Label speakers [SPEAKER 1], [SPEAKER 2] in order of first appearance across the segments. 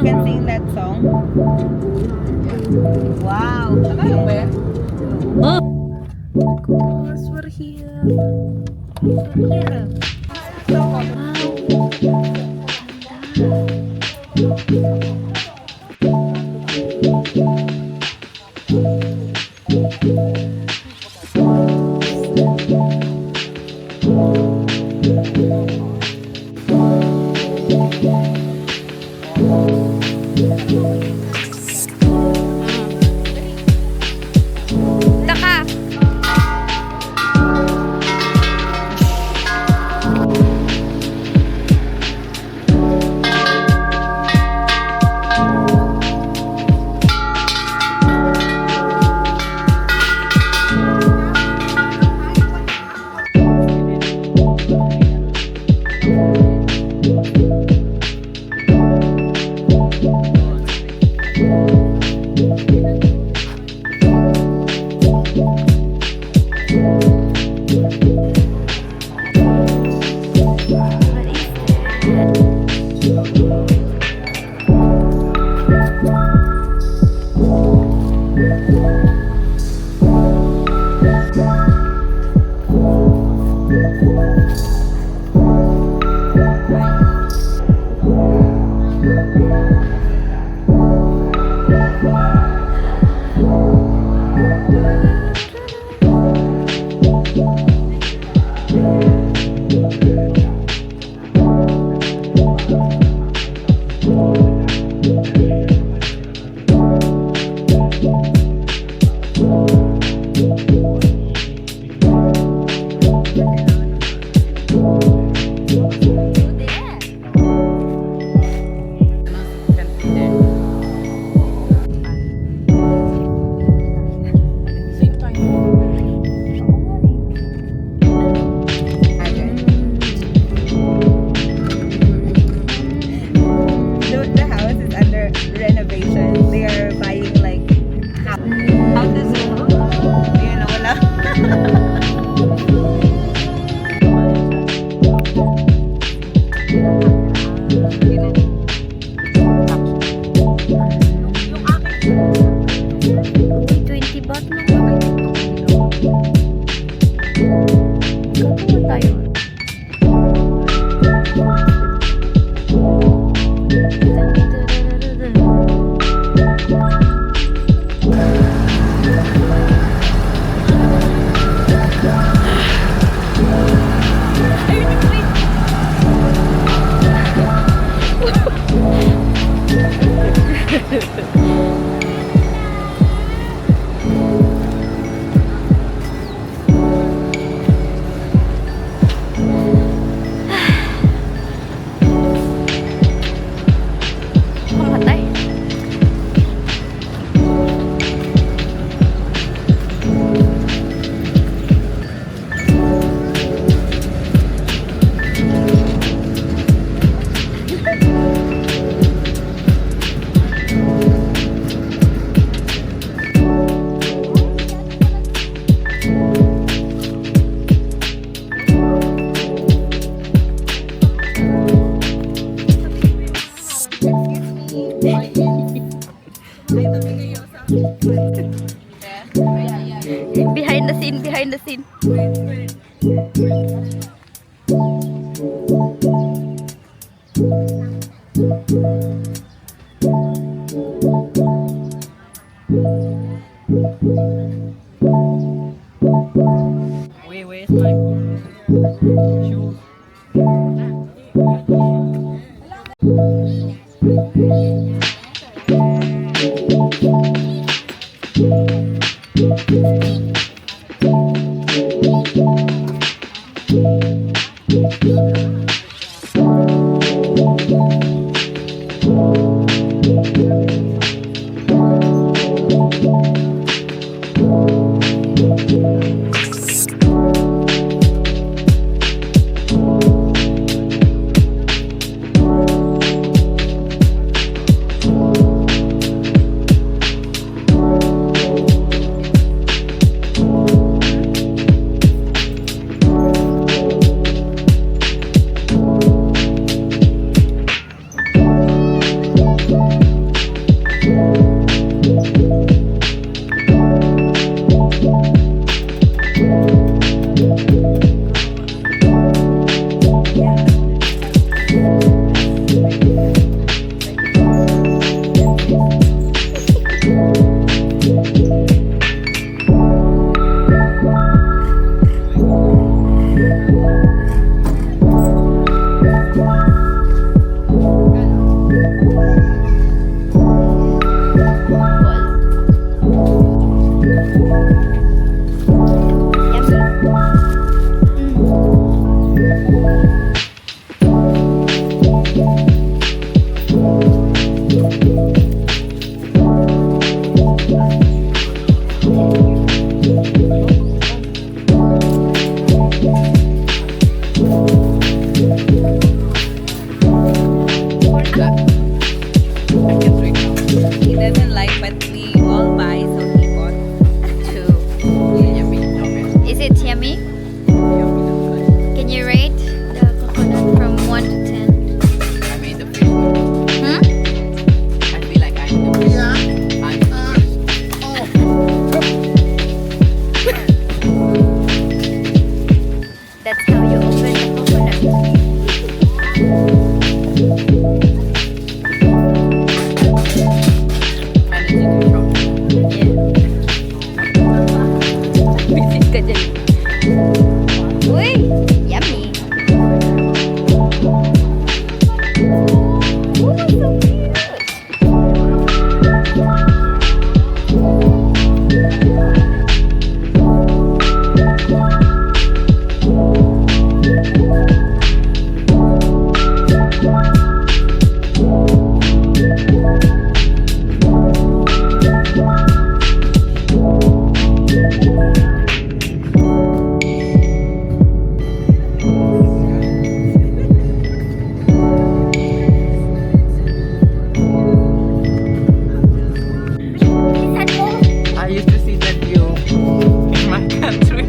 [SPEAKER 1] Can sing that song. Wow. Tagalog ba yan?
[SPEAKER 2] Because we're here. We're here. Taka.
[SPEAKER 1] The house is under renovation. They are buying like how to zoom. You know wala.
[SPEAKER 2] Uy, 20 baht na ba? Gagawa tayo. Mamatay. Behind the scene, behind the scene.
[SPEAKER 3] Where's my shoes?
[SPEAKER 1] He doesn't like, but we all buy, so he bought two.
[SPEAKER 2] Is it yummy? Can you rate the coconut from 1 to 10?
[SPEAKER 3] I made the first one.
[SPEAKER 2] Hmm?
[SPEAKER 3] I feel like I'm the first. I'm the first.
[SPEAKER 2] That's how you open the coconut.
[SPEAKER 3] Energy control.
[SPEAKER 2] Yeah. Visit ka dyan. Uy! Yummy! Oh, so cute!
[SPEAKER 3] I used to see that view in my country.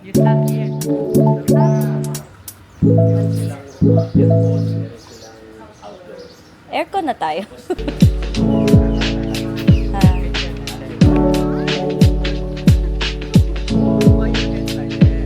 [SPEAKER 3] You stand here.
[SPEAKER 2] Aircon na tayo.
[SPEAKER 3] Why you can stand there?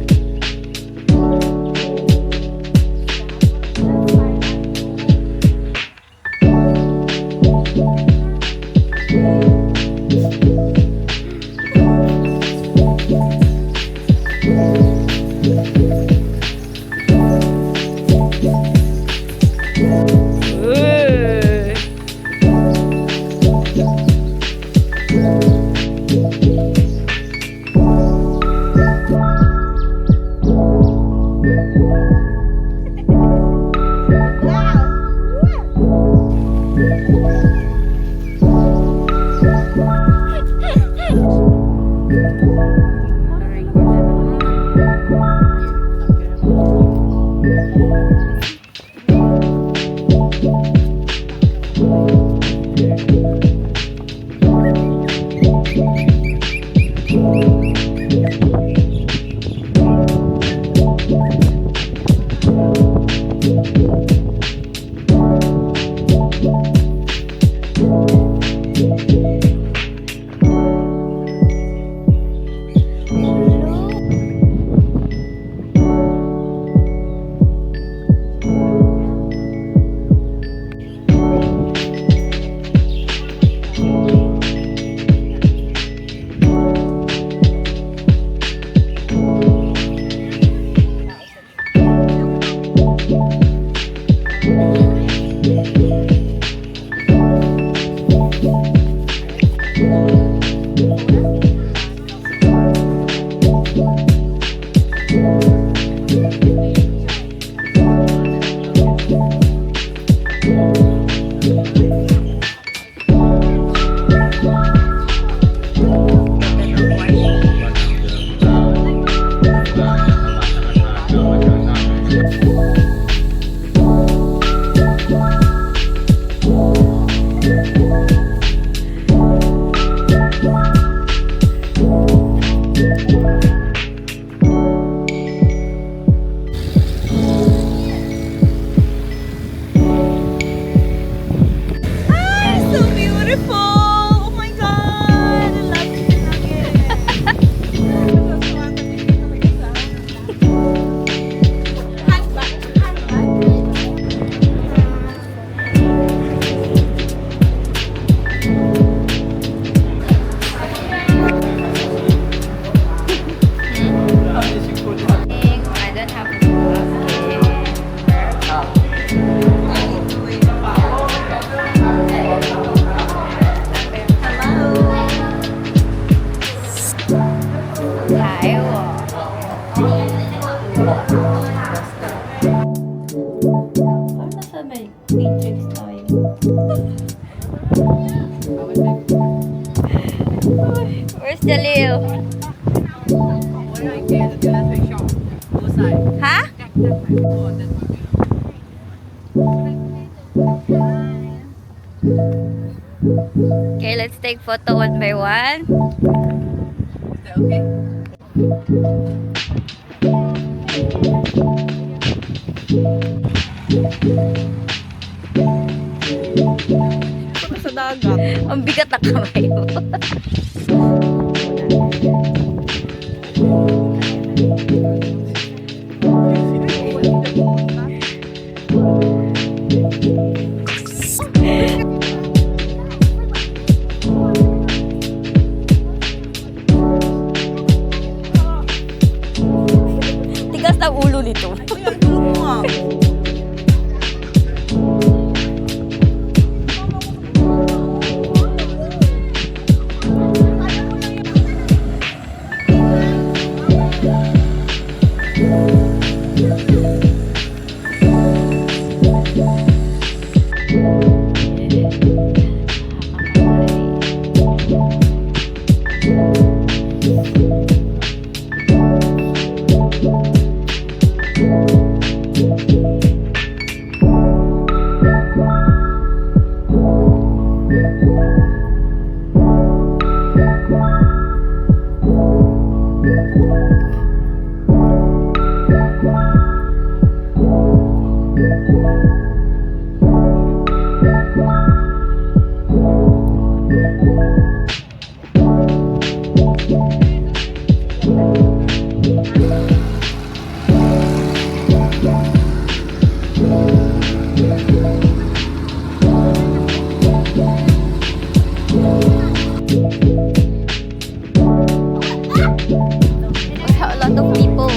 [SPEAKER 1] Ah, so beautiful! Oh my God! I love
[SPEAKER 2] I don't have a Where's the Leo? Huh? Okay, let's take photo one by one.
[SPEAKER 1] sa dagat.
[SPEAKER 2] Ang bigat na kamay mo. Tigas ng ulo nito.
[SPEAKER 1] Uy, ang gulo mo nga.
[SPEAKER 2] A lot of people.